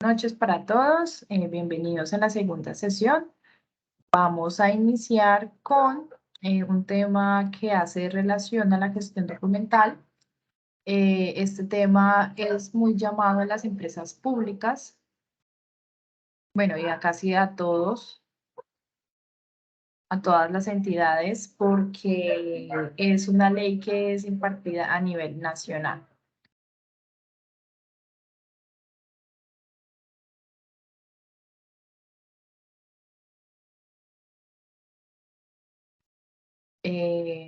noches para todos. Bienvenidos a la segunda sesión. Vamos a iniciar con un tema que hace relación a la gestión documental. Este tema es muy llamado en las empresas públicas. Bueno, y a casi a todos, a todas las entidades, porque es una ley que es impartida a nivel nacional.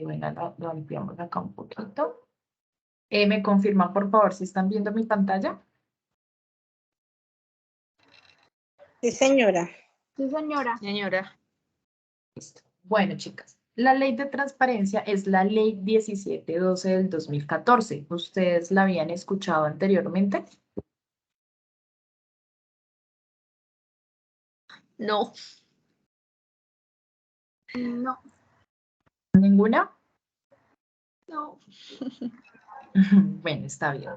Bueno, lo ampliamos acá un poquito. ¿Me confirman, por favor, si están viendo mi pantalla? Sí, señora. Sí, señora. Señora. Listo. Bueno, chicas, la ley de transparencia es la ley 1712 del 2014. ¿Ustedes la habían escuchado anteriormente? No. No. ¿Ninguna? No. Bueno, está bien.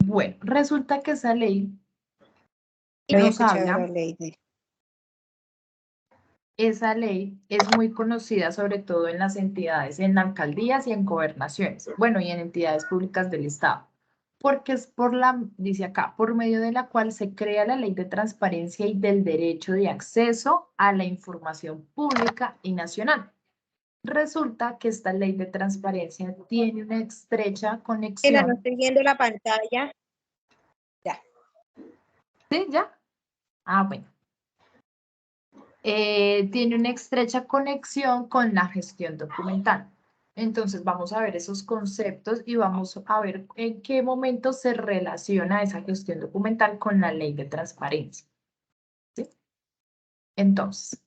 Bueno, resulta que esa ley No había nos escuchado habla, la ley de... esa ley es muy conocida sobre todo en las entidades, en alcaldías y en gobernaciones, bueno, y en entidades públicas del Estado, porque es dice acá, por medio de la cual se crea la ley de transparencia y del derecho de acceso a la información pública y nacional. Resulta que esta ley de transparencia tiene una estrecha No conexión. estoy viendo la pantalla. Ya. ¿Sí? ¿Ya? Ah, bueno. Tiene una estrecha conexión con la gestión documental. Entonces vamos a ver esos conceptos y vamos a ver en qué momento se relaciona esa gestión documental con la ley de transparencia. ¿Sí? Entonces,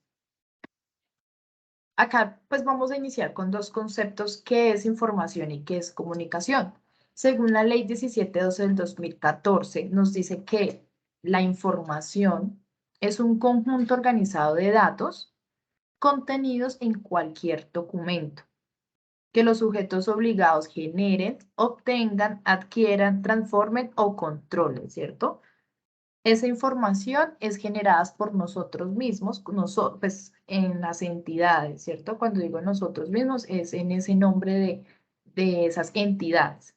acá pues vamos a iniciar con dos conceptos, qué es información y qué es comunicación. Según la ley 1712 del 2014, nos dice que la información es un conjunto organizado de datos contenidos en cualquier documento que los sujetos obligados generen, obtengan, adquieran, transformen o controlen, ¿cierto? Esa información es generada por nosotros mismos, pues, en las entidades, ¿cierto? Cuando digo nosotros mismos es en ese nombre de esas entidades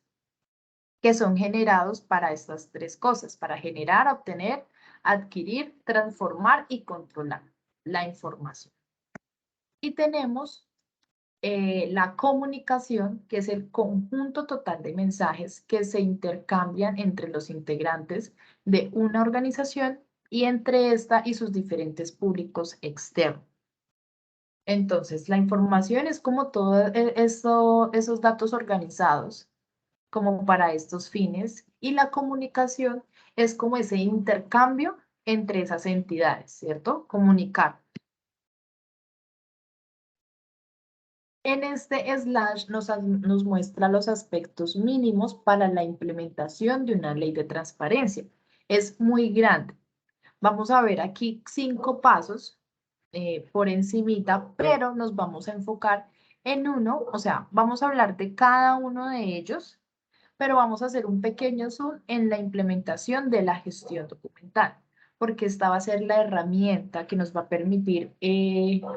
que son generados para estas tres cosas, para generar, obtener, adquirir, transformar y controlar la información. Y tenemos la comunicación, que es el conjunto total de mensajes que se intercambian entre los integrantes de una organización y entre esta y sus diferentes públicos externos. Entonces, la información es como todos esos datos organizados como para estos fines y la comunicación es como ese intercambio entre esas entidades, ¿cierto? Comunicar. En este slash nos muestra los aspectos mínimos para la implementación de una ley de transparencia. Es muy grande. Vamos a ver aquí 5 pasos por encimita, pero nos vamos a enfocar en uno, o sea, vamos a hablar de cada uno de ellos, pero vamos a hacer un pequeño zoom en la implementación de la gestión documental, porque esta va a ser la herramienta que nos va a permitir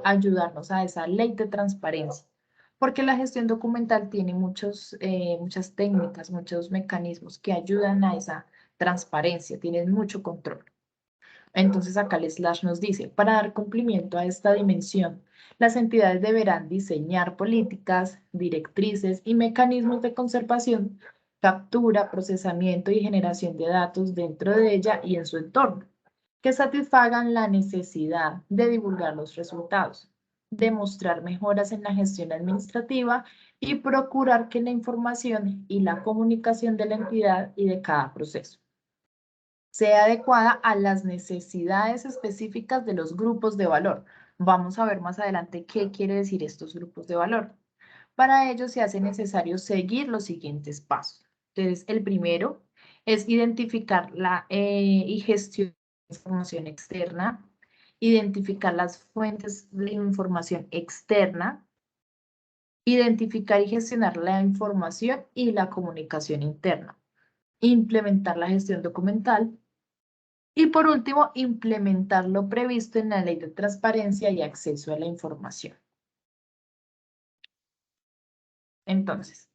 ayudarnos a esa ley de transparencia. Porque la gestión documental tiene muchas técnicas, muchos mecanismos que ayudan a esa transparencia, tienen mucho control. Entonces acá el slash nos dice, para dar cumplimiento a esta dimensión, las entidades deberán diseñar políticas, directrices y mecanismos de conservación, captura, procesamiento y generación de datos dentro de ella y en su entorno, que satisfagan la necesidad de divulgar los resultados, demostrar mejoras en la gestión administrativa y procurar que la información y la comunicación de la entidad y de cada proceso sea adecuada a las necesidades específicas de los grupos de valor. Vamos a ver más adelante qué quiere decir estos grupos de valor. Para ello se hace necesario seguir los siguientes pasos. Entonces, el primero es identificar y gestionar la información externa, identificar las fuentes de información externa, identificar y gestionar la información y la comunicación interna, implementar la gestión documental, Y por último, implementar lo previsto en la Ley de Transparencia y Acceso a la Información. Entonces,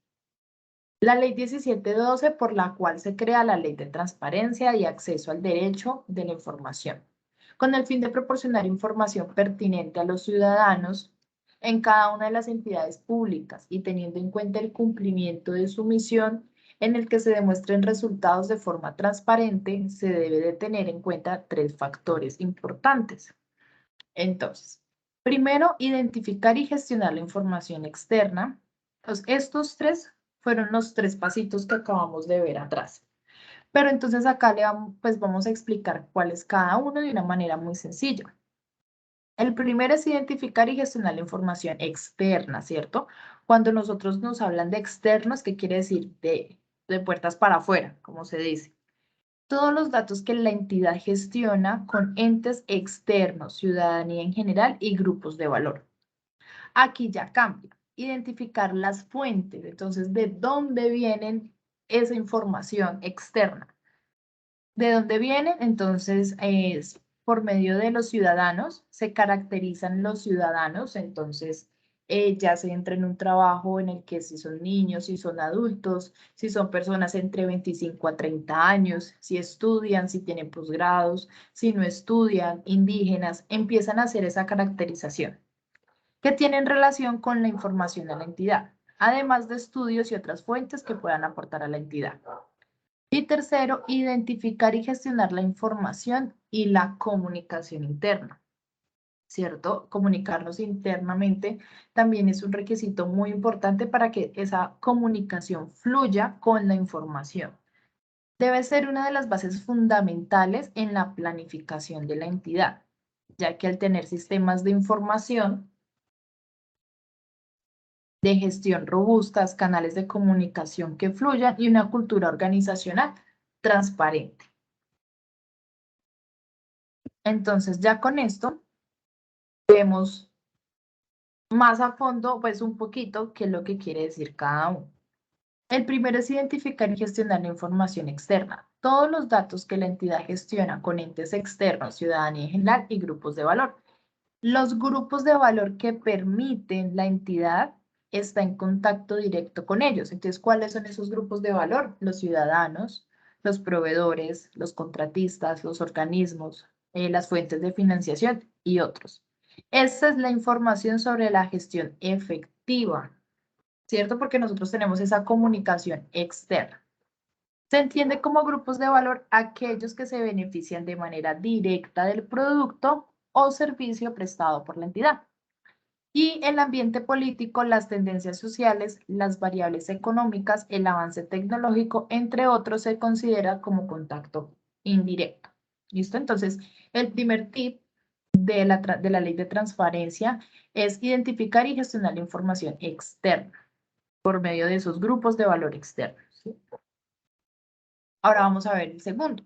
la Ley 1712, por la cual se crea la Ley de Transparencia y Acceso al Derecho de la Información, con el fin de proporcionar información pertinente a los ciudadanos en cada una de las entidades públicas y teniendo en cuenta el cumplimiento de su misión en el que se demuestren resultados de forma transparente, se debe de tener en cuenta 3 factores importantes. Entonces, primero, identificar y gestionar la información externa. Entonces, estos 3 fueron los 3 pasitos que acabamos de ver atrás. Pero entonces acá pues vamos a explicar cuál es cada uno de una manera muy sencilla. El primero es identificar y gestionar la información externa, ¿cierto? Cuando nosotros nos hablan de externos, ¿qué quiere decir? De puertas para afuera, como se dice. Todos los datos que la entidad gestiona con entes externos, ciudadanía en general y grupos de valor. Aquí ya cambia. Identificar las fuentes, entonces, ¿de dónde vienen esa información externa? ¿De dónde vienen? Entonces, es por medio de los ciudadanos, se caracterizan los ciudadanos, entonces, ya se entra en un trabajo en el que si son niños, si son adultos, si son personas entre 25 a 30 años, si estudian, si tienen posgrados, si no estudian, indígenas, empiezan a hacer esa caracterización que tienen relación con la información a la entidad, además de estudios y otras fuentes que puedan aportar a la entidad. Y tercero, identificar y gestionar la información y la comunicación interna, ¿cierto? Comunicarnos internamente también es un requisito muy importante para que esa comunicación fluya con la información. Debe ser una de las bases fundamentales en la planificación de la entidad, ya que al tener sistemas de información, de gestión robustas, canales de comunicación que fluyan y una cultura organizacional transparente. Entonces, ya con esto, vemos más a fondo, pues un poquito, qué es lo que quiere decir cada uno. El primero es identificar y gestionar la información externa. Todos los datos que la entidad gestiona con entes externos, ciudadanía en general y grupos de valor. Los grupos de valor que permiten la entidad está en contacto directo con ellos. Entonces, ¿cuáles son esos grupos de valor? Los ciudadanos, los proveedores, los contratistas, los organismos, las fuentes de financiación y otros. Esa es la información sobre la gestión efectiva, ¿cierto? Porque nosotros tenemos esa comunicación externa. Se entiende como grupos de valor aquellos que se benefician de manera directa del producto o servicio prestado por la entidad. Y el ambiente político, las tendencias sociales, las variables económicas, el avance tecnológico, entre otros, se considera como contacto indirecto. ¿Listo? Entonces, el primer tip de la ley de transparencia es identificar y gestionar la información externa por medio de esos grupos de valor externos. ¿Sí? Ahora vamos a ver el segundo.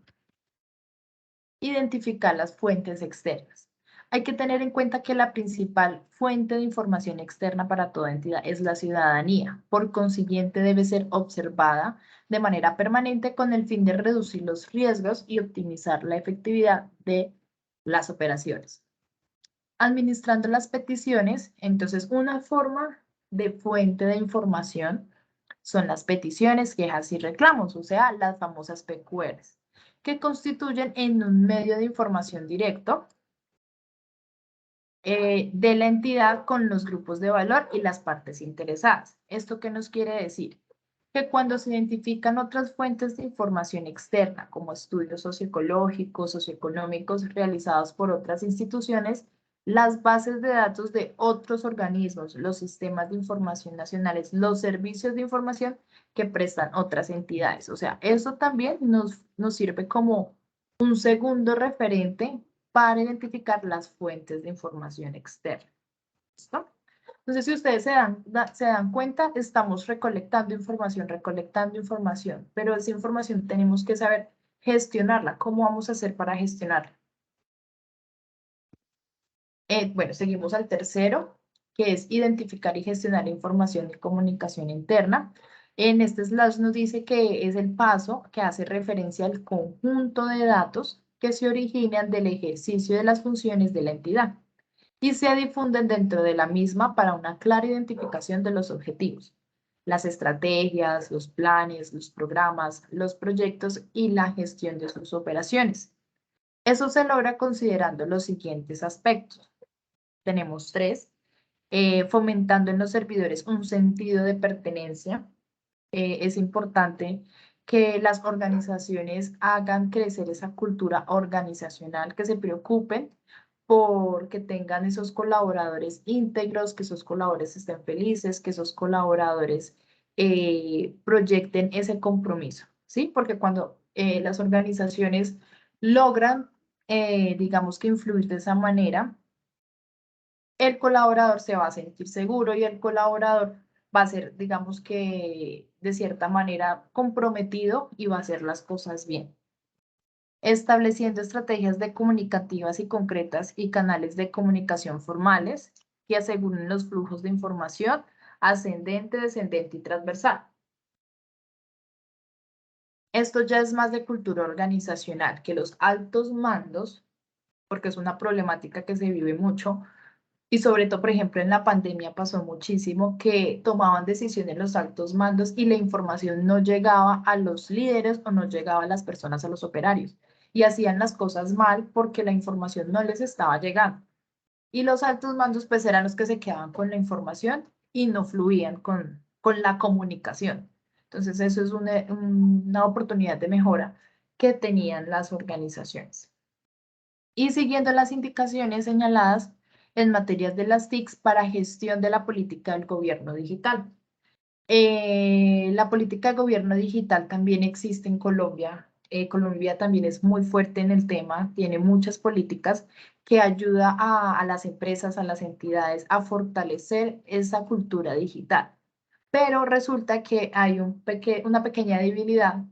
Identificar las fuentes externas. Hay que tener en cuenta que la principal fuente de información externa para toda entidad es la ciudadanía. Por consiguiente, debe ser observada de manera permanente con el fin de reducir los riesgos y optimizar la efectividad de las operaciones. Administrando las peticiones, entonces una forma de fuente de información son las peticiones, quejas y reclamos, o sea, las famosas PQRs, que constituyen en un medio de información directo de la entidad con los grupos de valor y las partes interesadas. ¿Esto qué nos quiere decir? Que cuando se identifican otras fuentes de información externa, como estudios socioecológicos, socioeconómicos realizados por otras instituciones, las bases de datos de otros organismos, los sistemas de información nacionales, los servicios de información que prestan otras entidades. O sea, eso también nos sirve como un segundo referente para identificar las fuentes de información externa. ¿Listo? Entonces, si ustedes se dan cuenta, estamos recolectando información, pero esa información tenemos que saber gestionarla. ¿Cómo vamos a hacer para gestionarla? Bueno, seguimos al tercero, que es identificar y gestionar información de comunicación interna. En este slash nos dice que es el paso que hace referencia al conjunto de datos que se originan del ejercicio de las funciones de la entidad y se difunden dentro de la misma para una clara identificación de los objetivos, las estrategias, los planes, los programas, los proyectos y la gestión de sus operaciones. Eso se logra considerando los siguientes aspectos. Tenemos 3. Fomentando en los servidores un sentido de pertenencia. Es importante que las organizaciones hagan crecer esa cultura organizacional, que se preocupen por que tengan esos colaboradores íntegros, que esos colaboradores estén felices, que esos colaboradores proyecten ese compromiso, ¿sí? Porque cuando las organizaciones logran, digamos que influir de esa manera, el colaborador se va a sentir seguro y el colaborador va a ser, digamos que, de cierta manera comprometido y va a hacer las cosas bien. Estableciendo estrategias de comunicativas y concretas y canales de comunicación formales que aseguren los flujos de información ascendente, descendente y transversal. Esto ya es más de cultura organizacional, que los altos mandos, porque es una problemática que se vive mucho, y sobre todo, por ejemplo, en la pandemia pasó muchísimo que tomaban decisiones los altos mandos y la información no llegaba a los líderes o no llegaba a las personas, a los operarios. Y hacían las cosas mal porque la información no les estaba llegando. Y los altos mandos pues eran los que se quedaban con la información y no fluían con la comunicación. Entonces eso es una oportunidad de mejora que tenían las organizaciones. Y siguiendo las indicaciones señaladas en materias de las TICs para gestión de la política del gobierno digital. La política de gobierno digital también existe en Colombia. Colombia también es muy fuerte en el tema, tiene muchas políticas que ayuda a las empresas, a las entidades a fortalecer esa cultura digital. Pero resulta que hay una pequeña debilidad,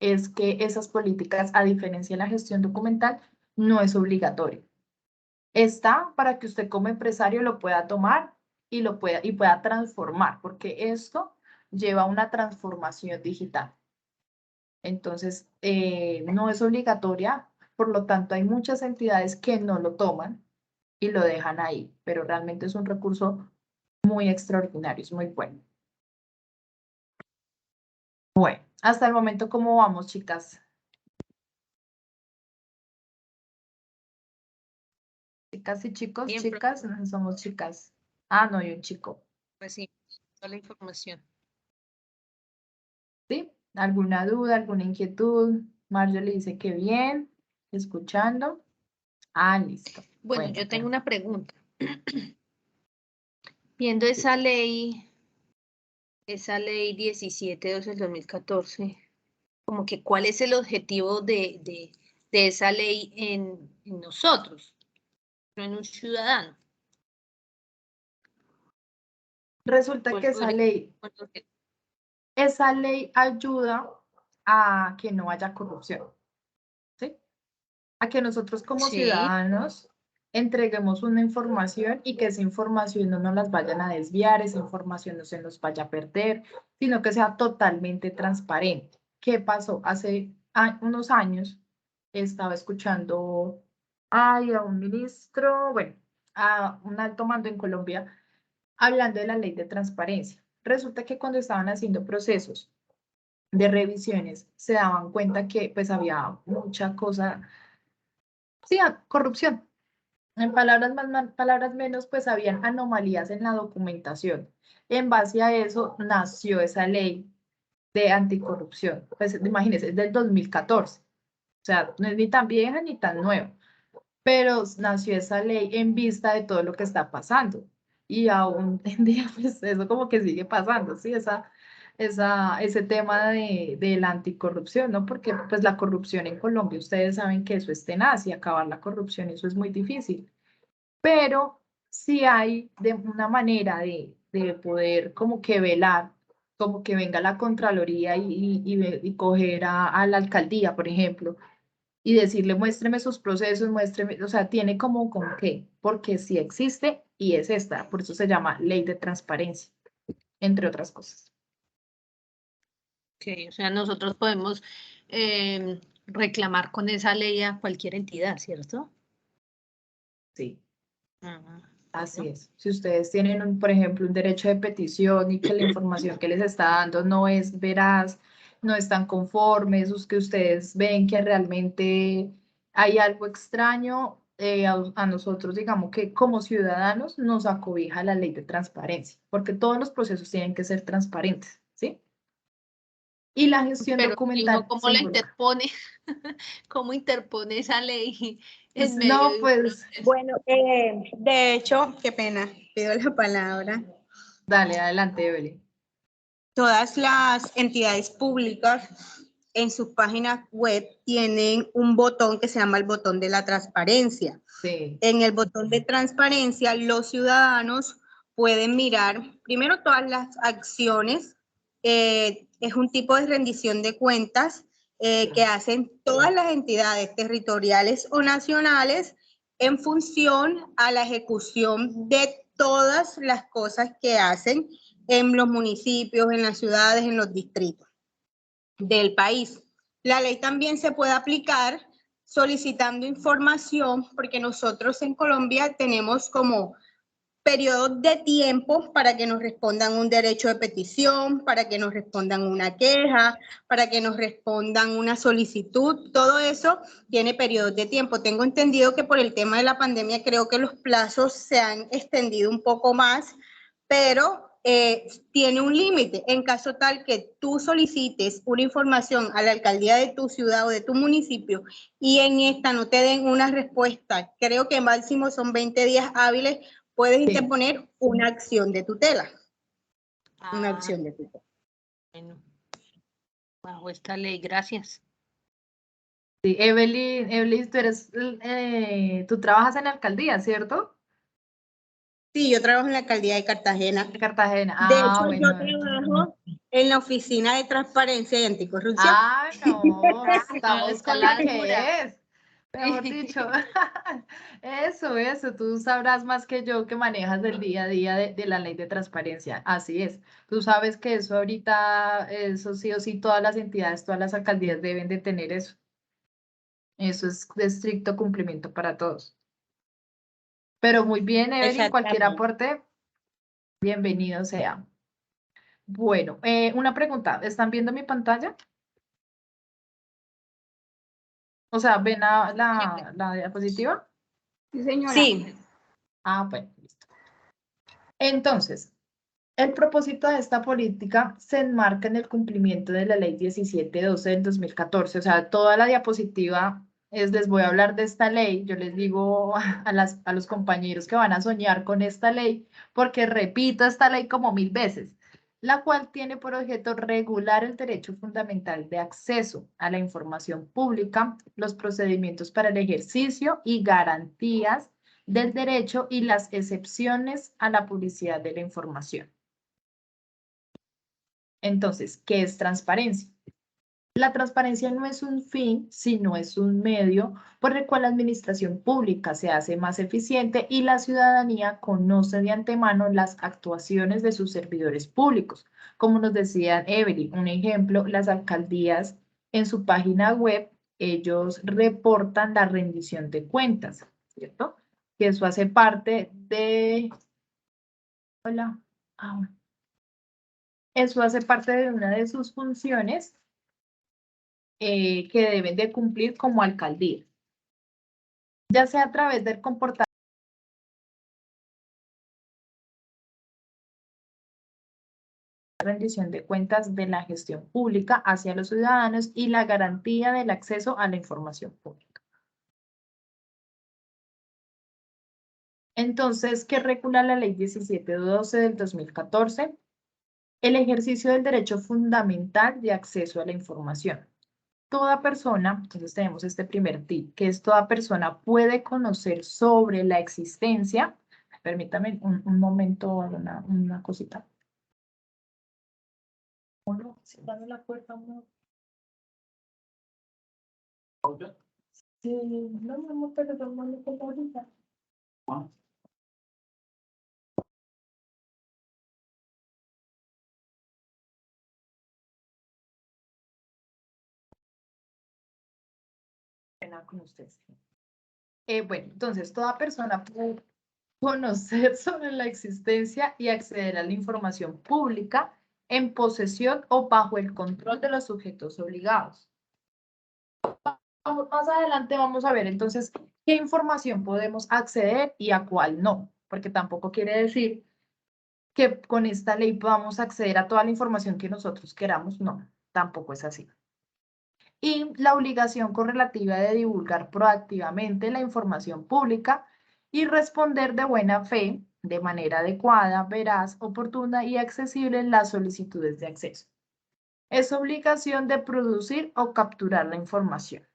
es que esas políticas, a diferencia de la gestión documental, no es obligatorio. Está para que usted como empresario lo pueda tomar y pueda transformar, porque esto lleva a una transformación digital. Entonces, no es obligatoria, por lo tanto, hay muchas entidades que no lo toman y lo dejan ahí, pero realmente es un recurso muy extraordinario, es muy bueno. Bueno, hasta el momento, ¿cómo vamos, chicas? Chicas y chicos, Bien, chicas, no somos chicas. Ah, no, hay un chico. pues sí, toda la información. ¿Sí? ¿Alguna duda, alguna inquietud? Mario le dice que bien, escuchando. Ah, listo. Bueno, yo tengo una pregunta. Viendo esa ley 1712 del 2014, como que cuál es el objetivo de esa ley en nosotros, no en un ciudadano. Resulta que esa ley ayuda a que no haya corrupción, ¿sí? A que nosotros como Sí. ciudadanos entreguemos una información y que esa información no nos las vayan a desviar, esa información no se nos vaya a perder, sino que sea totalmente transparente. ¿Qué pasó? Hace unos años estaba escuchando a un ministro, bueno, a un alto mando en Colombia, hablando de la ley de transparencia. Resulta que cuando estaban haciendo procesos de revisiones, se daban cuenta que pues había mucha cosa, sí, corrupción. En palabras más, palabras menos, pues habían anomalías en la documentación. En base a eso nació esa ley de anticorrupción. Pues imagínense, es del 2014. O sea, no es ni tan vieja ni tan nueva, pero nació esa ley en vista de todo lo que está pasando. Y aún en día, pues eso como que sigue pasando, ¿sí? Ese tema de la anticorrupción, ¿no? Porque pues la corrupción en Colombia, ustedes saben que eso es tenaz y acabar la corrupción, eso es muy difícil. Pero sí hay de una manera de poder como que velar, como que venga la Contraloría y coger a la alcaldía, por ejemplo, y decirle, muéstreme sus procesos, muéstreme, o sea, tiene como que, porque sí existe y es esta, por eso se llama ley de transparencia, entre otras cosas. Ok, o sea, nosotros podemos reclamar con esa ley a cualquier entidad, ¿cierto? Sí. Ah, Así bueno. es. Si ustedes tienen, por ejemplo, un derecho de petición y que la información que les está dando no es veraz, no están conformes, o que ustedes ven que realmente hay algo extraño, a nosotros, digamos que como ciudadanos nos acobija la ley de transparencia, porque todos los procesos tienen que ser transparentes, ¿sí? Y la gestión Pero si uno, documental ¿cómo se la involucra. interpone? ¿Cómo interpone esa ley en medio No, de un pues, proceso? Bueno, de hecho, qué pena, pido la palabra. dale, adelante, Evelyn. Todas las entidades públicas en sus páginas web tienen un botón que se llama el botón de la transparencia. Sí, En el botón de transparencia, los ciudadanos pueden mirar primero todas las acciones. Es un tipo de rendición de cuentas que hacen todas las entidades territoriales o nacionales en función a la ejecución de todas las cosas que hacen en los municipios, en las ciudades, en los distritos del país. La ley también se puede aplicar solicitando información, porque nosotros en Colombia tenemos como periodos de tiempo para que nos respondan un derecho de petición, para que nos respondan una queja, para que nos respondan una solicitud. Todo eso tiene periodos de tiempo. Tengo entendido que por el tema de la pandemia creo que los plazos se han extendido un poco más, pero tiene un límite. En caso tal que tú solicites una información a la alcaldía de tu ciudad o de tu municipio y en esta no te den una respuesta, creo que máximo son 20 días hábiles, puedes sí. interponer una acción de tutela. Una Ah, acción de tutela. bueno, bajo esta ley, gracias. Sí, Evelyn, tú trabajas en la alcaldía, ¿cierto? Sí, yo trabajo en la alcaldía de Cartagena. De Cartagena. De Ah, hecho, yo bueno. trabajo en la Oficina de Transparencia y Anticorrupción. Ah, no, No, estamos está con la lo dura. que es. Mejor dicho. Eso, tú sabrás más que yo que manejas el día a día de la ley de transparencia. Así es. Tú sabes que eso ahorita, eso sí o sí, todas las entidades, todas las alcaldías deben de tener eso. Eso es de estricto cumplimiento para todos. Pero muy bien, Evelyn, cualquier Exactamente. aporte, bienvenido sea. Bueno, una pregunta, ¿están viendo mi pantalla? O sea, ¿ven la diapositiva? Sí, señora. Sí. Ah, bueno, listo. Entonces, el propósito de esta política se enmarca en el cumplimiento de la Ley 1712 del 2014. O sea, toda la diapositiva les voy a hablar de esta ley. Yo les digo a los compañeros que van a soñar con esta ley, porque repito esta ley como 1000 veces, la cual tiene por objeto regular el derecho fundamental de acceso a la información pública, los procedimientos para el ejercicio y garantías del derecho y las excepciones a la publicidad de la información. Entonces, ¿qué es transparencia? La transparencia no es un fin, sino es un medio por el cual la administración pública se hace más eficiente y la ciudadanía conoce de antemano las actuaciones de sus servidores públicos. Como nos decía Evelyn, un ejemplo, las alcaldías en su página web, ellos reportan la rendición de cuentas, ¿cierto? Que eso hace parte de... Hola. Ah, eso hace parte de una de sus funciones que deben de cumplir como alcaldía, ya sea a través del comportamiento, rendición de cuentas de la gestión pública hacia los ciudadanos y la garantía del acceso a la información pública. Entonces, ¿qué regula la ley 1712 del 2014? El ejercicio del derecho fundamental de acceso a la información. Toda persona, entonces tenemos este primer tip, que es toda persona puede conocer sobre la existencia. Permítame un momento, una cosita. Uno, cierrando la puerta, uno. Sí, no, mi amor, pero no como ahorita. pena con ustedes. Bueno, entonces toda persona puede conocer sobre la existencia y acceder a la información pública en posesión o bajo el control de los sujetos obligados. Más adelante vamos a ver entonces qué información podemos acceder y a cuál no, porque tampoco quiere decir que con esta ley podamos acceder a toda la información que nosotros queramos, no, tampoco es así. Y la obligación correlativa de divulgar proactivamente la información pública y responder de buena fe, de manera adecuada, veraz, oportuna y accesible en las solicitudes de acceso. Es obligación de producir o capturar la información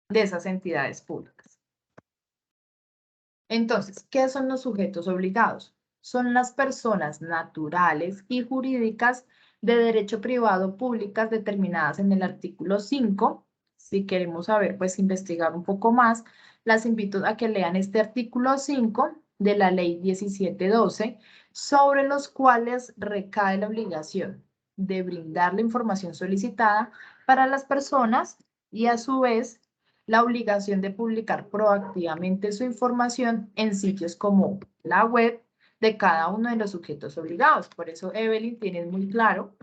de esas entidades públicas. Entonces, ¿qué son los sujetos obligados? Son las personas naturales y jurídicas de derecho privado públicas determinadas en el artículo 5. Si queremos saber, pues investigar un poco más, las invito a que lean este artículo 5 de la ley 1712, sobre los cuales recae la obligación de brindar la información solicitada para las personas y a su vez la obligación de publicar proactivamente su información en sitios como la web de cada uno de los sujetos obligados. Por eso, Evelyn, tiene muy claro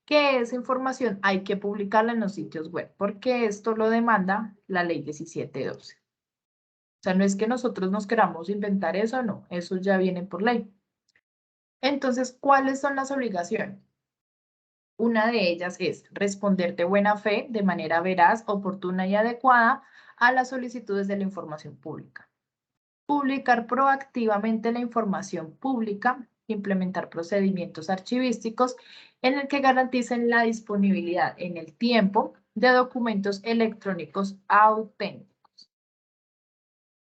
que esa información hay que publicarla en los sitios web, porque esto lo demanda la ley 1712. O sea, no es que nosotros nos queramos inventar eso, no, eso ya viene por ley. Entonces, ¿cuáles son las obligaciones? Una de ellas es responder de buena fe, de manera veraz, oportuna y adecuada a las solicitudes de la información pública. Publicar proactivamente la información pública, implementar procedimientos archivísticos en el que garanticen la disponibilidad en el tiempo de documentos electrónicos auténticos.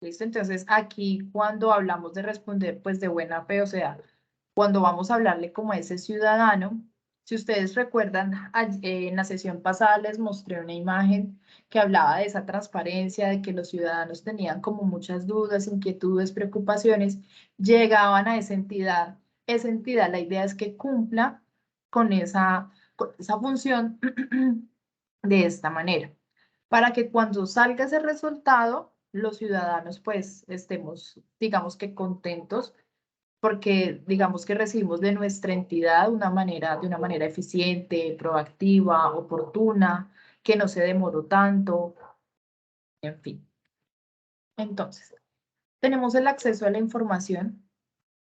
¿Listo? Entonces, aquí cuando hablamos de responder, pues de buena fe, o sea, cuando vamos a hablarle como a ese ciudadano, si ustedes recuerdan, en la sesión pasada les mostré una imagen que hablaba de esa transparencia, de que los ciudadanos tenían como muchas dudas, inquietudes, preocupaciones, llegaban a esa entidad. Esa entidad, la idea es que cumpla con esa función de esta manera, para que cuando salga ese resultado, los ciudadanos pues estemos, digamos que contentos porque digamos que recibimos de nuestra entidad de una manera eficiente, proactiva, oportuna, que no se demoró tanto, en fin. Entonces, tenemos el acceso a la información.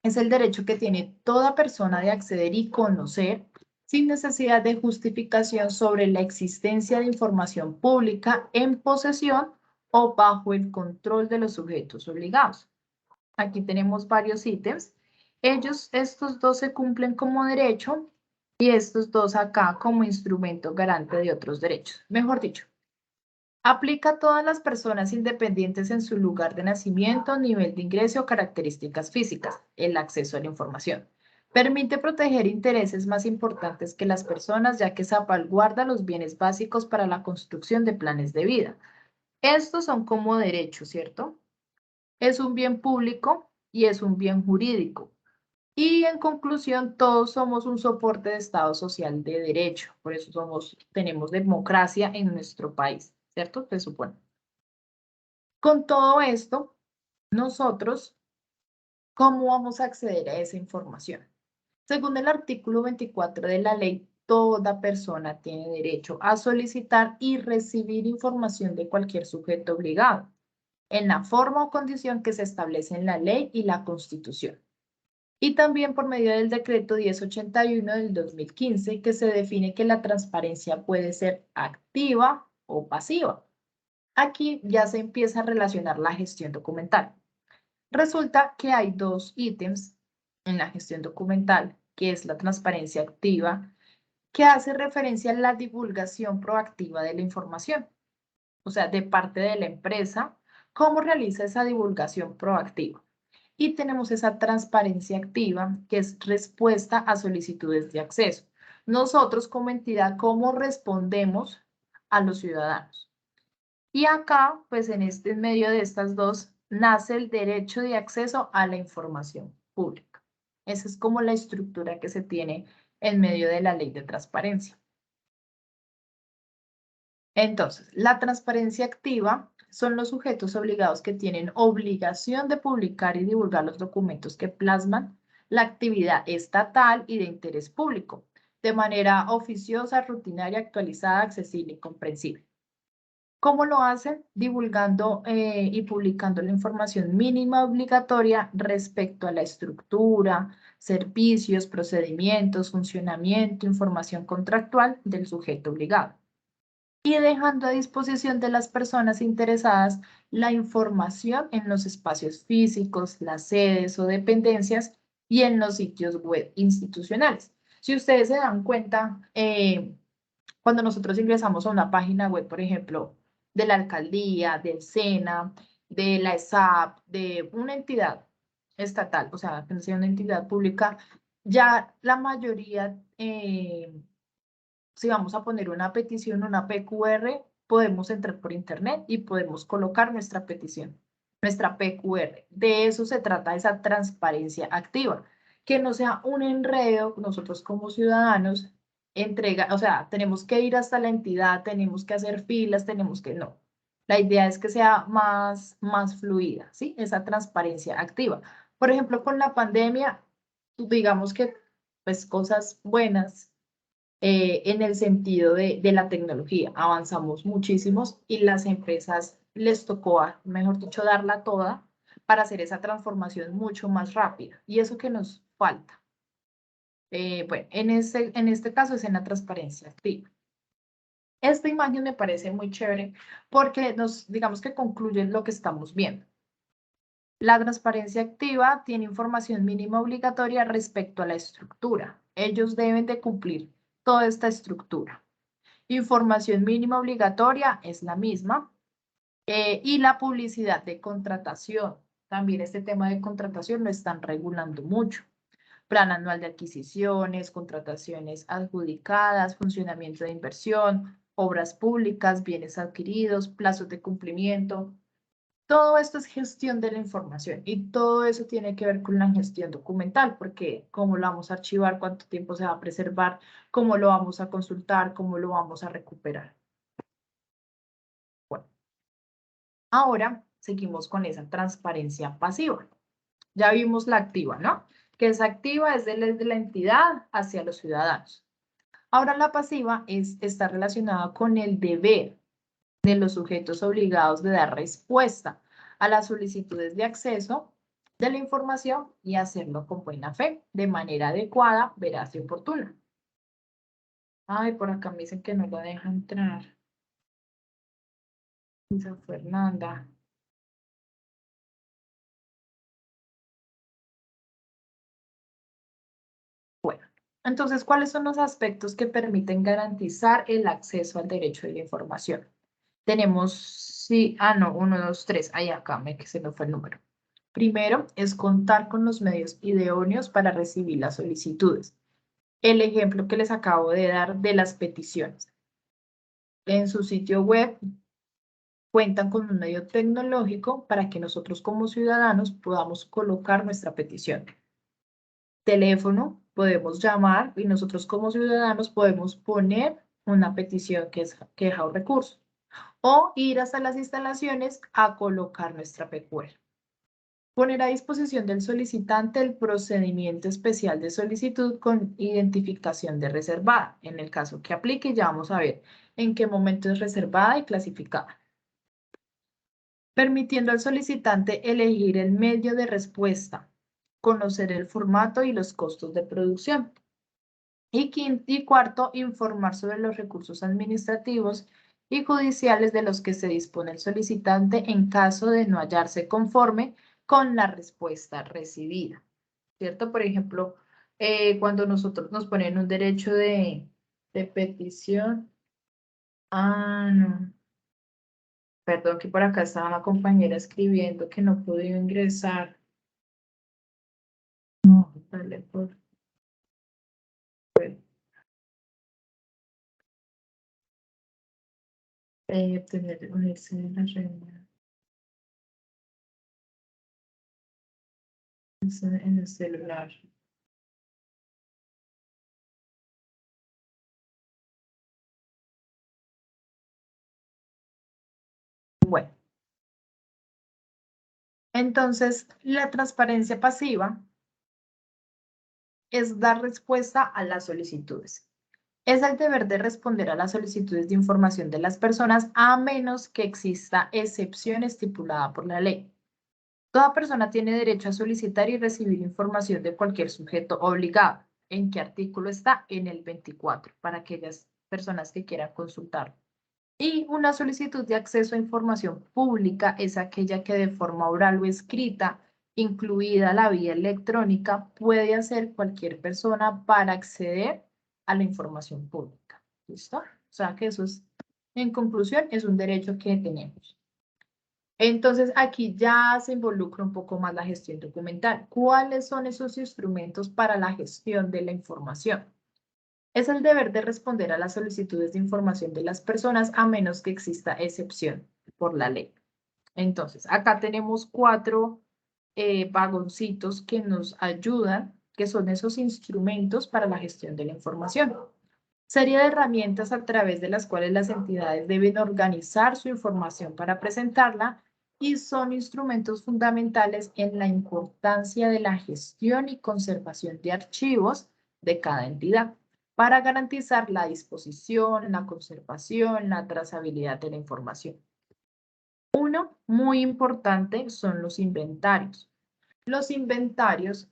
Es el derecho que tiene toda persona de acceder y conocer sin necesidad de justificación sobre la existencia de información pública en posesión o bajo el control de los sujetos obligados. Aquí tenemos varios ítems. Estos dos se cumplen como derecho y estos dos acá como instrumento garante de otros derechos. Mejor dicho, aplica a todas las personas independientes en su lugar de nacimiento, nivel de ingreso o características físicas, el acceso a la información. Permite proteger intereses más importantes que las personas, ya que salvaguarda los bienes básicos para la construcción de planes de vida. Estos son como derechos, ¿cierto? Es un bien público y es un bien jurídico. Y en conclusión, todos somos un soporte de Estado social de derecho. Por eso tenemos democracia en nuestro país, ¿cierto? Se supone. Con todo esto, nosotros, ¿cómo vamos a acceder a esa información? Según el artículo 24 de la ley, toda persona tiene derecho a solicitar y recibir información de cualquier sujeto obligado, en la forma o condición que se establece en la ley y la Constitución. Y también por medio del decreto 1081 del 2015, que se define que la transparencia puede ser activa o pasiva. Aquí ya se empieza a relacionar la gestión documental. Resulta que hay dos ítems en la gestión documental, que es la transparencia activa, que hace referencia a la divulgación proactiva de la información, o sea, de parte de la empresa, cómo realiza esa divulgación proactiva. Y tenemos esa transparencia activa, que es respuesta a solicitudes de acceso. Nosotros como entidad, ¿cómo respondemos a los ciudadanos? Y acá, pues en medio de estas dos, nace el derecho de acceso a la información pública. Esa es como la estructura que se tiene en medio de la ley de transparencia. Entonces, la transparencia activa son los sujetos obligados que tienen obligación de publicar y divulgar los documentos que plasman la actividad estatal y de interés público, de manera oficiosa, rutinaria, actualizada, accesible y comprensible. ¿Cómo lo hacen? Divulgando y publicando la información mínima obligatoria respecto a la estructura, servicios, procedimientos, funcionamiento, información contractual del sujeto obligado. Y dejando a disposición de las personas interesadas la información en los espacios físicos, las sedes o dependencias y en los sitios web institucionales. Si ustedes se dan cuenta, cuando nosotros ingresamos a una página web, por ejemplo, de la alcaldía, del SENA, de la ESAP, de una entidad estatal, o sea, que no sea una entidad pública, ya la mayoría, si vamos a poner una petición, una PQR, podemos entrar por internet y podemos colocar nuestra petición, nuestra PQR. De eso se trata esa transparencia activa, que no sea un enredo nosotros como ciudadanos o sea, tenemos que ir hasta la entidad, tenemos que hacer filas, tenemos que no. La idea es que sea más fluida, ¿sí? Esa transparencia activa. Por ejemplo, con la pandemia, digamos que pues cosas buenas en el sentido de la tecnología. Avanzamos muchísimos y las empresas les tocó, mejor dicho, darla toda para hacer esa transformación mucho más rápida. Y eso que nos falta. Bueno, en este caso es en la transparencia activa. Esta imagen me parece muy chévere porque digamos que concluye lo que estamos viendo. La transparencia activa tiene información mínima obligatoria respecto a la estructura. Ellos deben de cumplir toda esta estructura. Información mínima obligatoria es la misma. Y la publicidad de contratación. También este tema de contratación lo están regulando mucho. Plan anual de adquisiciones, contrataciones adjudicadas, funcionamiento de inversión, obras públicas, bienes adquiridos, plazos de cumplimiento. Todo esto es gestión de la información y todo eso tiene que ver con la gestión documental, porque cómo lo vamos a archivar, cuánto tiempo se va a preservar, cómo lo vamos a consultar, cómo lo vamos a recuperar. Bueno, ahora seguimos con esa transparencia pasiva. Ya vimos la activa, ¿no? Que es activa desde la entidad hacia los ciudadanos. Ahora la pasiva está relacionada con el deber de los sujetos obligados de dar respuesta a las solicitudes de acceso de la información y hacerlo con buena fe, de manera adecuada, veraz y oportuna. Ay, por acá me dicen que no lo deja entrar. Dice Fernanda. Bueno, entonces, ¿cuáles son los aspectos que permiten garantizar el acceso al derecho de la información? Tenemos, sí, no, 1, 2, 3, ahí acá, que se me fue el número. Primero es contar con los medios idóneos para recibir las solicitudes. El ejemplo que les acabo de dar de las peticiones. En su sitio web cuentan con un medio tecnológico para que nosotros como ciudadanos podamos colocar nuestra petición. Teléfono, podemos llamar y nosotros como ciudadanos podemos poner una petición que es queja o recurso. O ir hasta las instalaciones a colocar nuestra PQR. Poner a disposición del solicitante el procedimiento especial de solicitud con identificación de reservada. En el caso que aplique, ya vamos a ver en qué momento es reservada y clasificada. Permitiendo al solicitante elegir el medio de respuesta, conocer el formato y los costos de producción. Y cuarto, informar sobre los recursos administrativos y judiciales de los que se dispone el solicitante en caso de no hallarse conforme con la respuesta recibida, ¿cierto? Por ejemplo, cuando nosotros nos ponen un derecho de petición. No. Perdón, que por acá estaba una compañera escribiendo que no pudo ingresar. No, dale por... unirse en la reunión. En el celular. Bueno. Entonces, la transparencia pasiva es dar respuesta a las solicitudes. Es el deber de responder a las solicitudes de información de las personas a menos que exista excepción estipulada por la ley. Toda persona tiene derecho a solicitar y recibir información de cualquier sujeto obligado. ¿En qué artículo está? En el 24, para aquellas personas que quieran consultarlo. Y una solicitud de acceso a información pública es aquella que de forma oral o escrita, incluida la vía electrónica, puede hacer cualquier persona para acceder a la información pública. ¿Listo? O sea que eso es, en conclusión, es un derecho que tenemos. Entonces, aquí ya se involucra un poco más la gestión documental. ¿Cuáles son esos instrumentos para la gestión de la información? Es el deber de responder a las solicitudes de información de las personas a menos que exista excepción por la ley. Entonces, acá tenemos 4 vagoncitos que nos ayudan, que son esos instrumentos para la gestión de la información. Serie de herramientas a través de las cuales las entidades deben organizar su información para presentarla y son instrumentos fundamentales en la importancia de la gestión y conservación de archivos de cada entidad para garantizar la disposición, la conservación, la trazabilidad de la información. Uno muy importante son los inventarios. Los inventarios,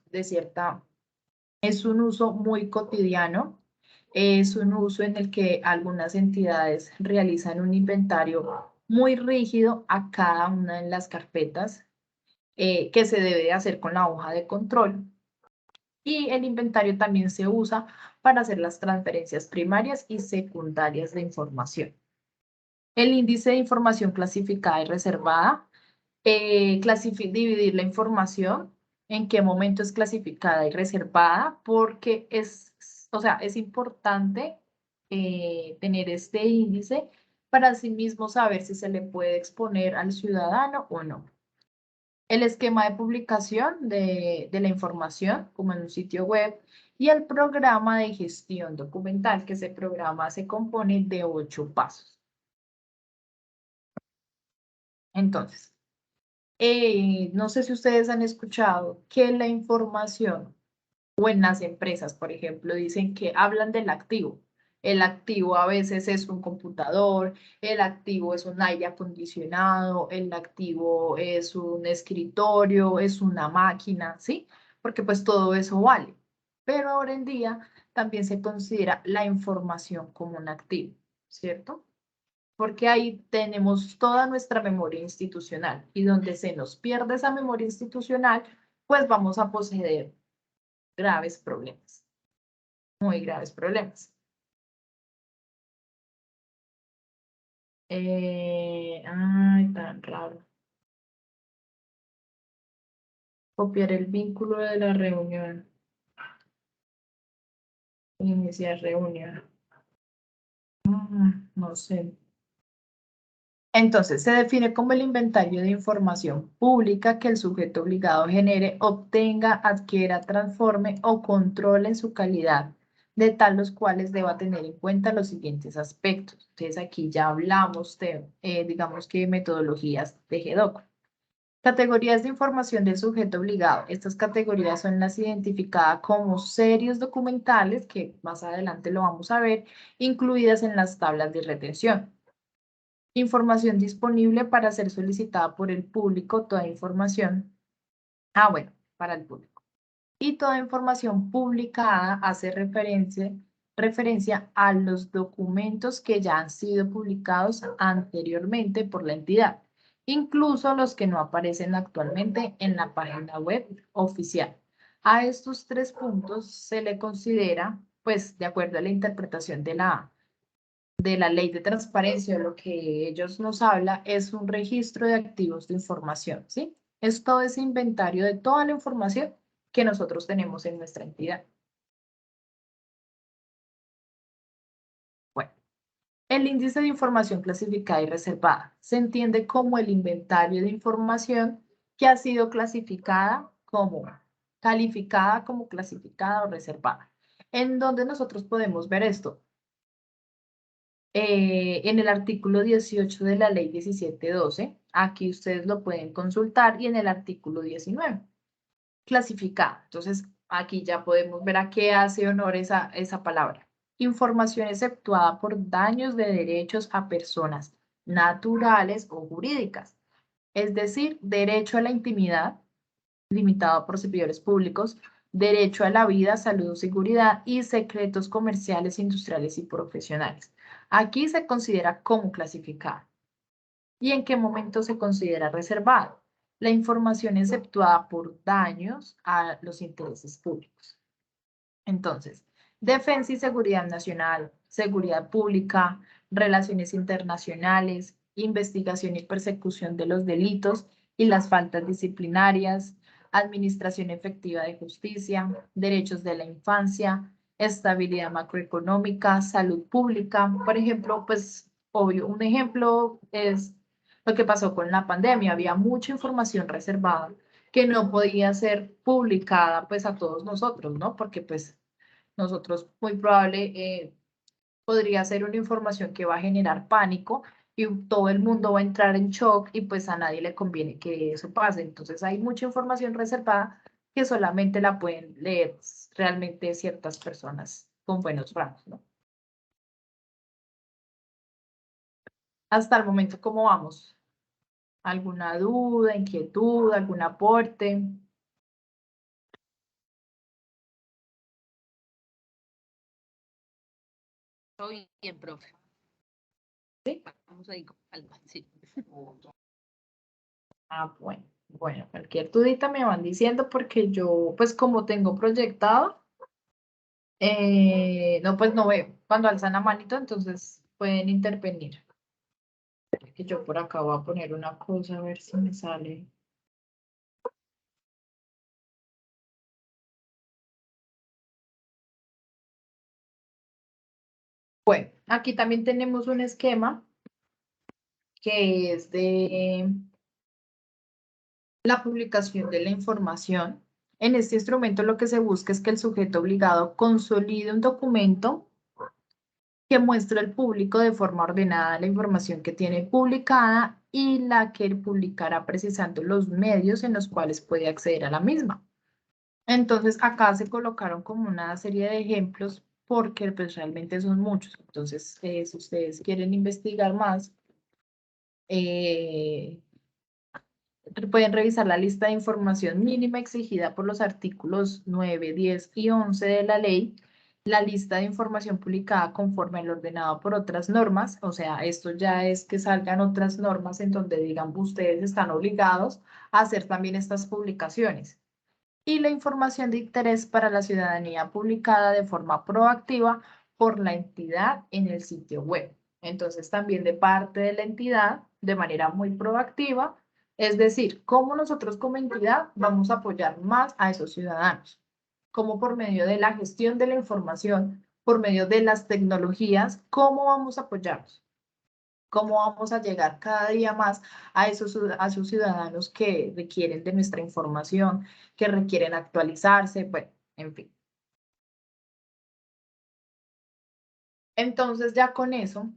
es un uso muy cotidiano, es un uso en el que algunas entidades realizan un inventario muy rígido a cada una de las carpetas que se debe hacer con la hoja de control. Y el inventario también se usa para hacer las transferencias primarias y secundarias de información. El índice de información clasificada y reservada, dividir la información, en qué momento es clasificada y reservada, porque es importante tener este índice para sí mismo saber si se le puede exponer al ciudadano o no. El esquema de publicación de la información, como en un sitio web, y el programa de gestión documental, que ese programa se compone de 8 pasos. Entonces, no sé si ustedes han escuchado que la información o en las empresas, por ejemplo, dicen que hablan del activo. El activo a veces es un computador, el activo es un aire acondicionado, el activo es un escritorio, es una máquina, ¿sí? Porque pues todo eso vale. Pero ahora en día también se considera la información como un activo, ¿cierto? Porque ahí tenemos toda nuestra memoria institucional y donde se nos pierde esa memoria institucional, pues vamos a poseer graves problemas, muy graves problemas. Ay, tan raro. Copiar el vínculo de la reunión. Iniciar reunión. No sé. Entonces, se define como el inventario de información pública que el sujeto obligado genere, obtenga, adquiera, transforme o controle en su calidad, de tal los cuales deba tener en cuenta los siguientes aspectos. Entonces, aquí ya hablamos de, digamos que metodologías de GDOC. Categorías de información del sujeto obligado. Estas categorías son las identificadas como serios documentales, que más adelante lo vamos a ver, incluidas en las tablas de retención. Información disponible para ser solicitada por el público, toda información. Para el público. Y toda información publicada hace referencia a los documentos que ya han sido publicados anteriormente por la entidad, incluso los que no aparecen actualmente en la página web oficial. A estos 3 puntos se le considera, pues, de acuerdo a la interpretación de la ley de transparencia, lo que ellos nos habla es un registro de activos de información, ¿sí? Es todo ese inventario de toda la información que nosotros tenemos en nuestra entidad. Bueno, el índice de información clasificada y reservada se entiende como el inventario de información que ha sido clasificada como calificada, como clasificada o reservada. ¿En donde nosotros podemos ver esto? en el artículo 18 de la ley 1712, aquí ustedes lo pueden consultar, y en el artículo 19, clasificada. Entonces, aquí ya podemos ver a qué hace honor esa palabra. Información exceptuada por daños de derechos a personas naturales o jurídicas. Es decir, derecho a la intimidad, limitado por servidores públicos, derecho a la vida, salud, seguridad y secretos comerciales, industriales y profesionales. Aquí se considera como clasificada. ¿Y en qué momento se considera reservado? La información exceptuada por daños a los intereses públicos. Entonces, defensa y seguridad nacional, seguridad pública, relaciones internacionales, investigación y persecución de los delitos y las faltas disciplinarias, administración efectiva de justicia, derechos de la infancia, estabilidad macroeconómica, salud pública. Por ejemplo, pues, obvio, un ejemplo es lo que pasó con la pandemia. Había mucha información reservada que no podía ser publicada pues a todos nosotros, ¿no? Porque pues nosotros muy probable podría ser una información que va a generar pánico y todo el mundo va a entrar en shock y pues a nadie le conviene que eso pase. Entonces hay mucha información reservada que solamente la pueden leer realmente ciertas personas con buenos rangos, ¿no? Hasta el momento, ¿cómo vamos? ¿Alguna duda, inquietud, algún aporte? Estoy bien, profe. ¿Sí? Vamos ahí con calma, sí. Ah, bueno. Bueno, cualquier dudita me van diciendo porque yo, pues como tengo proyectado, no, pues no veo. Cuando alzan la manito, entonces pueden intervenir. Que yo por acá voy a poner una cosa a ver si me sale. Bueno, aquí también tenemos un esquema que es de la publicación de la información. En este instrumento lo que se busca es que el sujeto obligado consolide un documento que muestre al público de forma ordenada la información que tiene publicada y la que publicará precisando los medios en los cuales puede acceder a la misma. Entonces, acá se colocaron como una serie de ejemplos porque pues, realmente son muchos. Entonces, si ustedes quieren investigar más, pueden revisar la lista de información mínima exigida por los artículos 9, 10 y 11 de la ley, la lista de información publicada conforme al ordenado por otras normas, o sea, esto ya es que salgan otras normas en donde digan ustedes están obligados a hacer también estas publicaciones. Y la información de interés para la ciudadanía publicada de forma proactiva por la entidad en el sitio web. Entonces, también de parte de la entidad, de manera muy proactiva, es decir, cómo nosotros como entidad vamos a apoyar más a esos ciudadanos, cómo por medio de la gestión de la información, por medio de las tecnologías, cómo vamos a apoyarlos. ¿Cómo vamos a llegar cada día más a esos ciudadanos que requieren de nuestra información, que requieren actualizarse? Bueno, en fin. Entonces, ya con eso,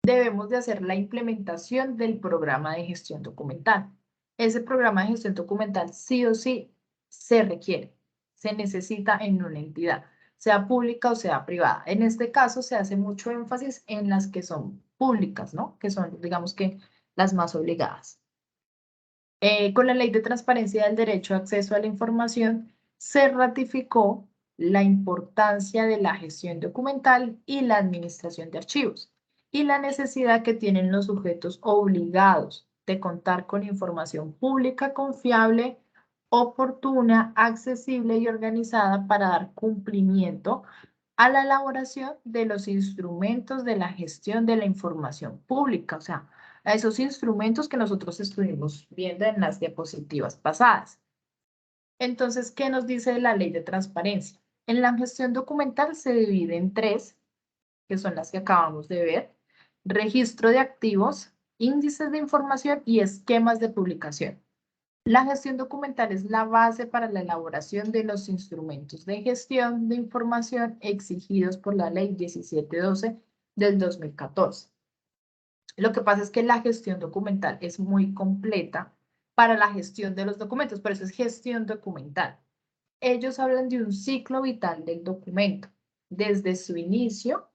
debemos de hacer la implementación del programa de gestión documental. Ese programa de gestión documental sí o sí se requiere, se necesita en una entidad, sea pública o sea privada. En este caso se hace mucho énfasis en las que son públicas, ¿no? Que son, digamos que, las más obligadas. Con la Ley de Transparencia del Derecho a Acceso a la Información, se ratificó la importancia de la gestión documental y la administración de archivos, y la necesidad que tienen los sujetos obligados de contar con información pública confiable, oportuna, accesible y organizada para dar cumplimiento a la elaboración de los instrumentos de la gestión de la información pública, o sea, a esos instrumentos que nosotros estuvimos viendo en las diapositivas pasadas. Entonces, ¿qué nos dice la ley de transparencia? En la gestión documental se divide en tres, que son las que acabamos de ver: registro de activos, índices de información y esquemas de publicación. La gestión documental es la base para la elaboración de los instrumentos de gestión de información exigidos por la ley 1712 del 2014. Lo que pasa es que la gestión documental es muy completa para la gestión de los documentos, por eso es gestión documental. Ellos hablan de un ciclo vital del documento, desde su inicio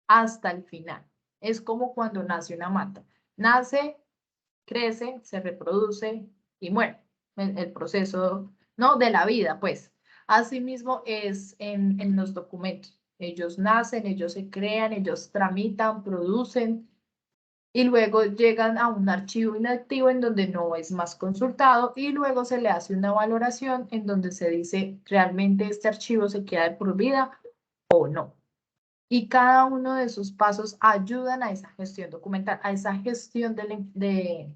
hasta el final. Es como cuando nace una mata. Nace, crece, se reproduce y muere. El proceso, ¿no? De la vida, pues. Asimismo es en los documentos. Ellos nacen, ellos se crean, ellos tramitan, producen y luego llegan a un archivo inactivo en donde no es más consultado y luego se le hace una valoración en donde se dice realmente este archivo se queda de por vida o no. Y cada uno de esos pasos ayudan a esa gestión documental, a esa gestión de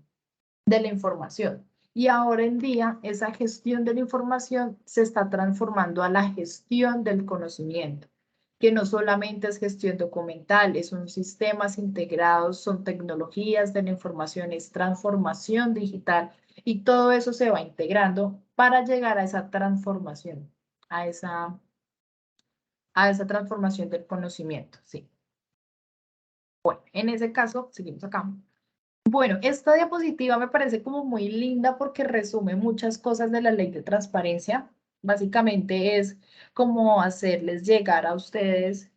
la información. Y ahora en día esa gestión de la información se está transformando a la gestión del conocimiento, que no solamente es gestión documental, son sistemas integrados, son tecnologías de la información, es transformación digital y todo eso se va integrando para llegar a esa transformación, a esa transformación del conocimiento, sí. Bueno, en ese caso, seguimos acá. Bueno, esta diapositiva me parece como muy linda porque resume muchas cosas de la ley de transparencia. Básicamente es como hacerles llegar a ustedes,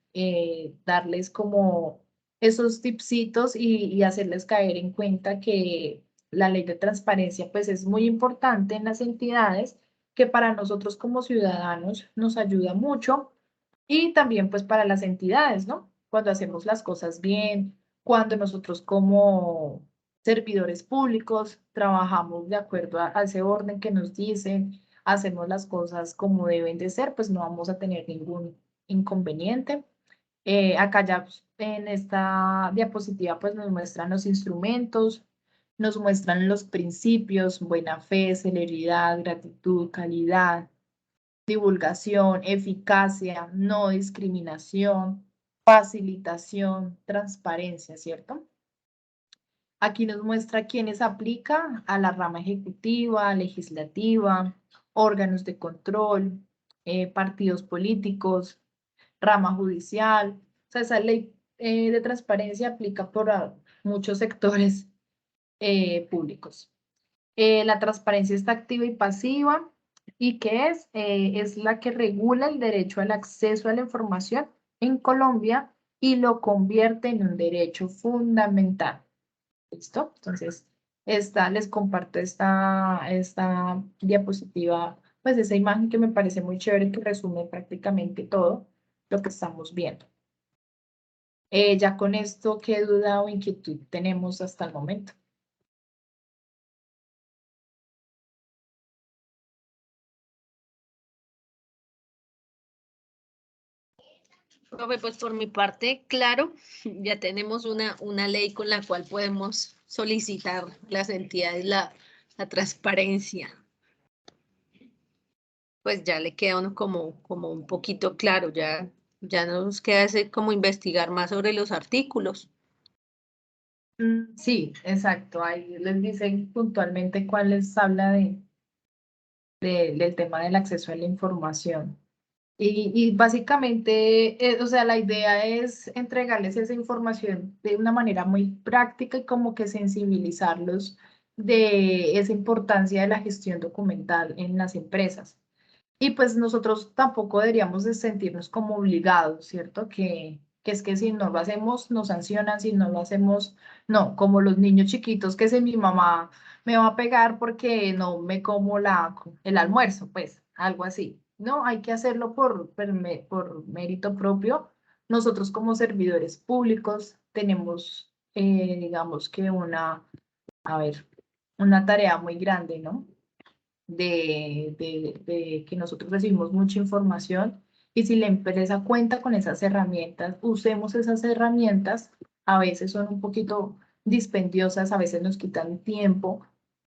darles como esos tipsitos y hacerles caer en cuenta que la ley de transparencia pues es muy importante en las entidades, que para nosotros como ciudadanos nos ayuda mucho y también pues para las entidades, ¿no? Cuando hacemos las cosas bien, cuando nosotros como servidores públicos trabajamos de acuerdo a ese orden que nos dicen, hacemos las cosas como deben de ser, pues no vamos a tener ningún inconveniente. Acá ya pues, en esta diapositiva pues nos muestran los instrumentos, nos muestran los principios, buena fe, celeridad, gratitud, calidad, divulgación, eficacia, no discriminación, facilitación, transparencia, ¿cierto? Aquí nos muestra quiénes aplica a la rama ejecutiva, legislativa, órganos de control, partidos políticos, rama judicial. O sea, esa ley de transparencia aplica por muchos sectores públicos. La transparencia está activa y pasiva. ¿Y qué es? Es la que regula el derecho al acceso a la información en Colombia y lo convierte en un derecho fundamental. ¿Listo? Entonces, les comparto esta diapositiva, pues esa imagen que me parece muy chévere, que resume prácticamente todo lo que estamos viendo. Ya con esto, ¿qué duda o inquietud tenemos hasta el momento? Profe, pues por mi parte, claro, ya tenemos una ley con la cual podemos solicitar las entidades la transparencia. Pues ya le queda uno como un poquito claro, ya nos queda hacer como investigar más sobre los artículos. Sí, exacto. Ahí les dicen puntualmente cuál les habla del tema del acceso a la información. Y básicamente, o sea, la idea es entregarles esa información de una manera muy práctica y como que sensibilizarlos de esa importancia de la gestión documental en las empresas. Y pues nosotros tampoco deberíamos de sentirnos como obligados, ¿cierto? Que es que si no lo hacemos, nos sancionan, si no lo hacemos, no, como los niños chiquitos que si mi mamá me va a pegar porque no me como el almuerzo, pues algo así. No, hay que hacerlo por mérito propio. Nosotros como servidores públicos tenemos, digamos que a ver, una tarea muy grande, ¿no? De que nosotros recibimos mucha información y si la empresa cuenta con esas herramientas, usemos esas herramientas. A veces son un poquito dispendiosas, a veces nos quitan tiempo,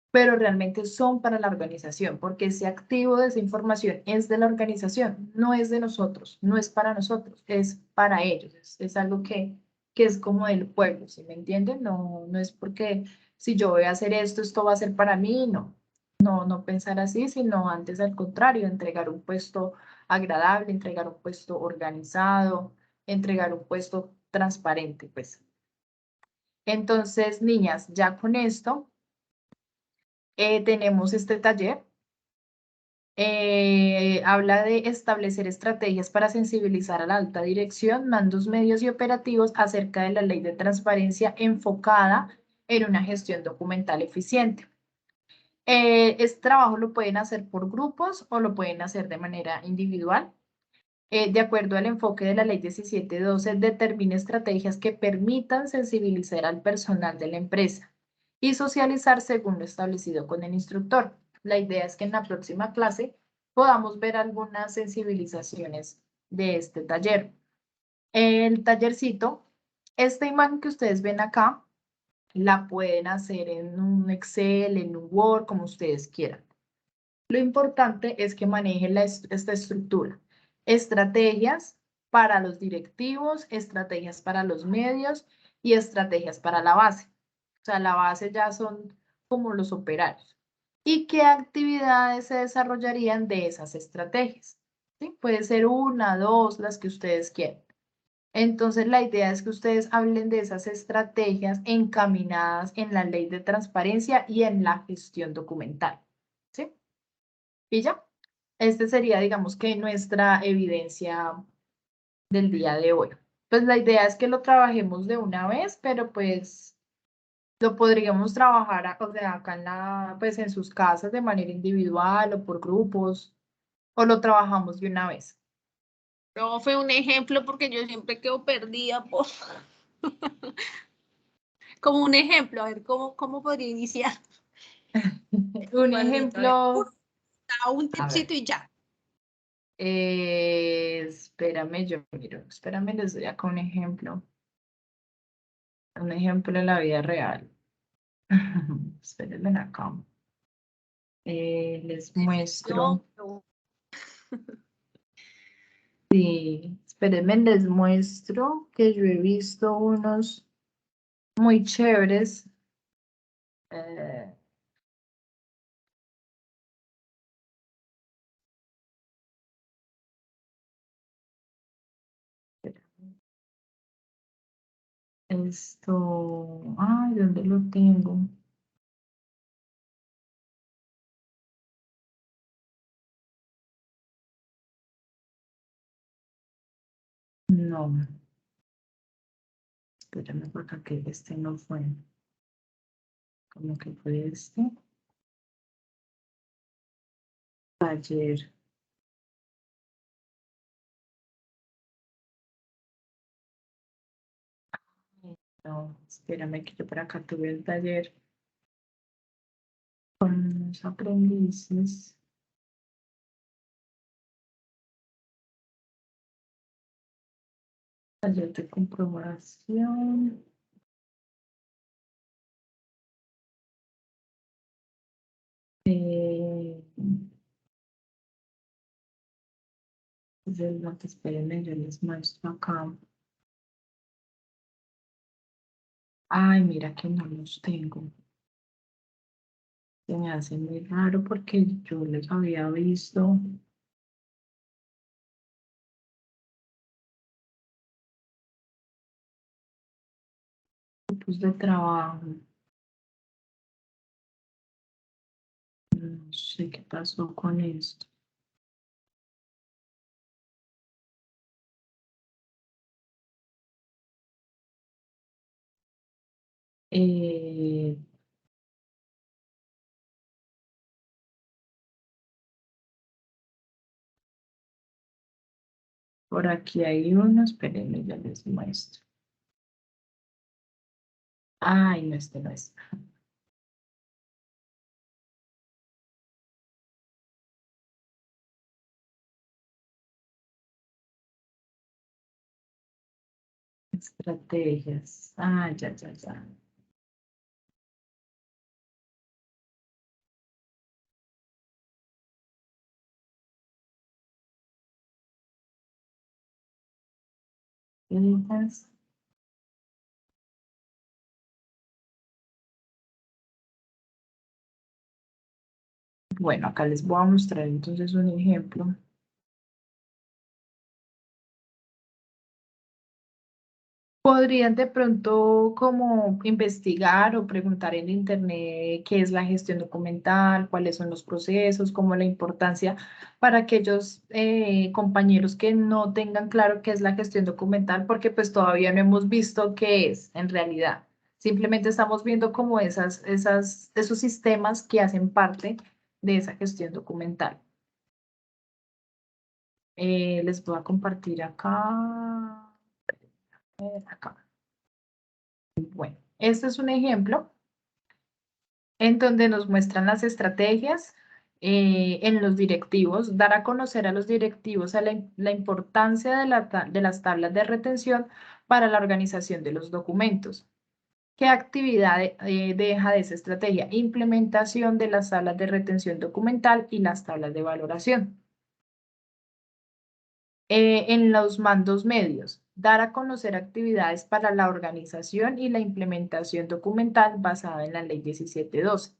pero realmente son para la organización, porque ese activo de esa información es de la organización, no es de nosotros, no es para nosotros, es para ellos, es algo que es como del pueblo, ¿sí me entienden? No, no es porque si yo voy a hacer esto, esto va a ser para mí, no. No pensar así, sino antes al contrario, entregar un puesto agradable, entregar un puesto organizado, entregar un puesto transparente, pues. Entonces, niñas, ya con esto tenemos este taller. Habla de establecer estrategias para sensibilizar a la alta dirección, mandos medios y operativos acerca de la ley de transparencia enfocada en una gestión documental eficiente. Este trabajo lo pueden hacer por grupos o lo pueden hacer de manera individual. De acuerdo al enfoque de la ley 1712, determina estrategias que permitan sensibilizar al personal de la empresa y socializar según lo establecido con el instructor. La idea es que en la próxima clase podamos ver algunas sensibilizaciones de este taller. El tallercito, esta imagen que ustedes ven acá, la pueden hacer en un Excel, en un Word, como ustedes quieran. Lo importante es que manejen esta estructura. Estrategias para los directivos, estrategias para los medios y estrategias para la base. O sea, la base ya son como los operarios. ¿Y qué actividades se desarrollarían de esas estrategias? ¿Sí? Puede ser una, dos, las que ustedes quieran. Entonces, la idea es que ustedes hablen de esas estrategias encaminadas en la ley de transparencia y en la gestión documental. ¿Sí? Y ya, este sería, digamos que nuestra evidencia del día de hoy. Pues la idea es que lo trabajemos de una vez, pero pues lo podríamos trabajar, o sea, acá en pues en sus casas de manera individual o por grupos, o lo trabajamos de una vez. Profe, un ejemplo porque yo siempre quedo perdida. Como un ejemplo, a ver, ¿cómo podría iniciar? Un ejemplo. Un tipcito y ya. Espérame, yo miro, espérame, les doy acá un ejemplo. Un ejemplo en la vida real. Espérenme acá. Les muestro. Sí, espérenme, les muestro que yo he visto unos muy chéveres. Esto, ay, ¿dónde lo tengo? No. Espérame porque aquí este no fue. ¿Cómo que fue este? Ayer. No, espérame que yo por acá tuve el taller con unos aprendices. Taller de comprobación. Espérenme, yo les muestro acá. Ay, mira que no los tengo. Se me hace muy raro porque yo les había visto. Grupos de trabajo. No sé qué pasó con esto. Por aquí hay uno, espérenme, ya les muestro. Ay, no, este no es. Estrategias. Ah, ya, ya, ya. Estas. Bueno, acá les voy a mostrar entonces un ejemplo. Podrían de pronto como investigar o preguntar en internet qué es la gestión documental, cuáles son los procesos, como la importancia para aquellos compañeros que no tengan claro qué es la gestión documental, porque pues todavía no hemos visto qué es en realidad. Simplemente estamos viendo como esos sistemas que hacen parte de esa gestión documental. Les voy a compartir acá. Acá. Bueno, este es un ejemplo en donde nos muestran las estrategias en los directivos, dar a conocer a los directivos la importancia de las tablas de retención para la organización de los documentos. ¿Qué actividad deja de esa estrategia? Implementación de las tablas de retención documental y las tablas de valoración. En los mandos medios, dar a conocer actividades para la organización y la implementación documental basada en la Ley 1712.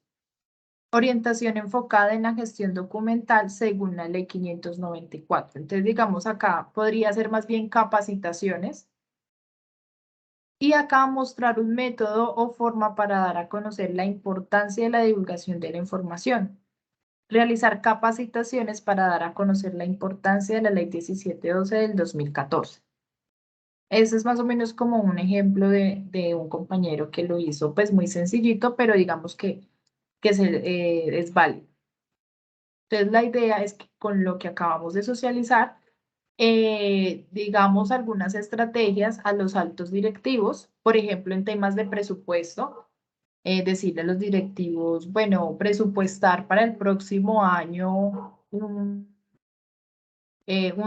Orientación enfocada en la gestión documental según la Ley 594. Entonces, digamos, acá podría ser más bien capacitaciones. Y acá mostrar un método o forma para dar a conocer la importancia de la divulgación de la información. Realizar capacitaciones para dar a conocer la importancia de la Ley 1712 del 2014. Ese es más o menos como un ejemplo de un compañero que lo hizo, pues muy sencillito, pero digamos que es válido. Entonces, la idea es que con lo que acabamos de socializar, digamos algunas estrategias a los altos directivos, por ejemplo, en temas de presupuesto, decirle a los directivos, bueno, presupuestar para el próximo año un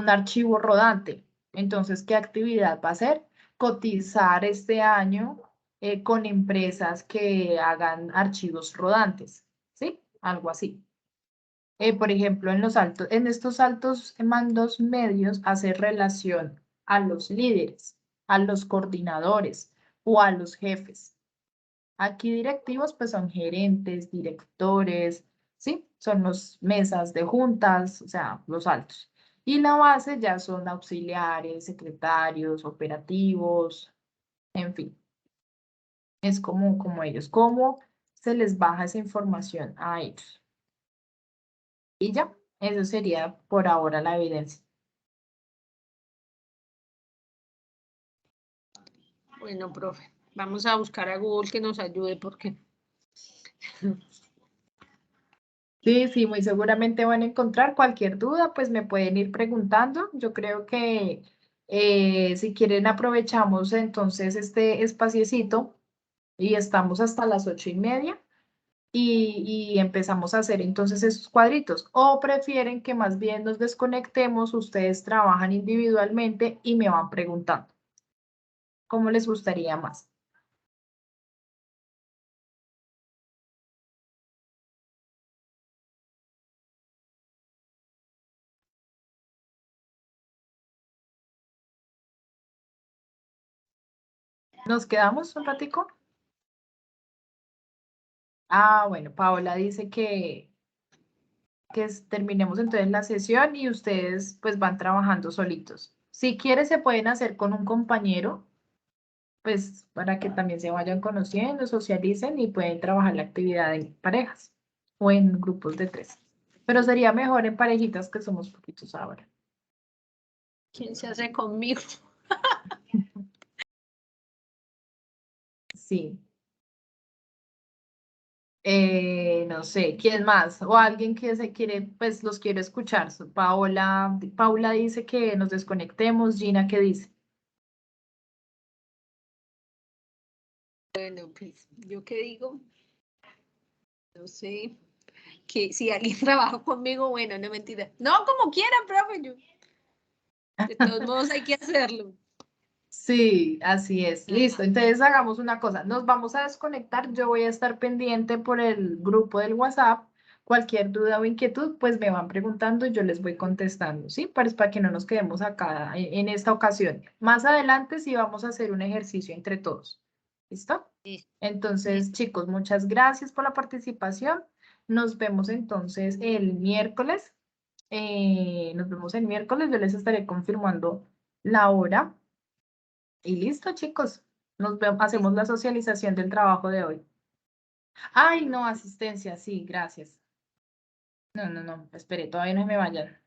archivo rodante. Entonces, ¿qué actividad va a hacer? Cotizar este año con empresas que hagan archivos rodantes, ¿sí? Algo así. Por ejemplo, en estos altos mandos medios, hacer relación a los líderes, a los coordinadores o a los jefes. Aquí directivos, pues son gerentes, directores, ¿sí? Son los mesas de juntas, o sea, los altos. Y la base ya son auxiliares, secretarios, operativos, en fin. Es como ellos, cómo se les baja esa información a ellos. Y ya, eso sería por ahora la evidencia. Bueno, profe, vamos a buscar a Google que nos ayude porque... Sí, sí, muy seguramente van a encontrar cualquier duda, pues me pueden ir preguntando. Yo creo que si quieren aprovechamos entonces este espaciecito y estamos hasta las 8:30 y empezamos a hacer entonces esos cuadritos. O prefieren que más bien nos desconectemos, ustedes trabajan individualmente y me van preguntando. ¿Cómo les gustaría más? ¿Nos quedamos un ratico? Ah, bueno, Paola dice que terminemos entonces la sesión y ustedes pues van trabajando solitos. Si quieres se pueden hacer con un compañero, pues para que también se vayan conociendo, socialicen y pueden trabajar la actividad en parejas o en grupos de 3. Pero sería mejor en parejitas que somos poquitos ahora. ¿Quién se hace conmigo? Sí. No sé, ¿quién más? O alguien que se quiere, pues los quiero escuchar. Paula dice que nos desconectemos. Gina, ¿qué dice? Bueno, pues, ¿yo qué digo? No sé, que si alguien trabaja conmigo, bueno, no mentira. No, como quieran, profe, yo. De todos modos hay que hacerlo. Sí, así es. Listo. Ajá. Entonces hagamos una cosa. Nos vamos a desconectar. Yo voy a estar pendiente por el grupo del WhatsApp. Cualquier duda o inquietud, pues me van preguntando y yo les voy contestando, ¿sí? Para que no nos quedemos acá en esta ocasión. Más adelante sí vamos a hacer un ejercicio entre todos. ¿Listo? Listo, Entonces, listo. chicos, muchas gracias por la participación. Nos vemos entonces el miércoles. Nos vemos el miércoles. Yo les estaré confirmando la hora. Y listo, chicos. Hacemos la socialización del trabajo de hoy. Ay, no, asistencia, sí, gracias. No, espere, todavía no me vayan.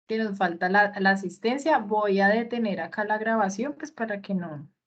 Que nos falta la asistencia. Voy a detener acá la grabación, pues para que no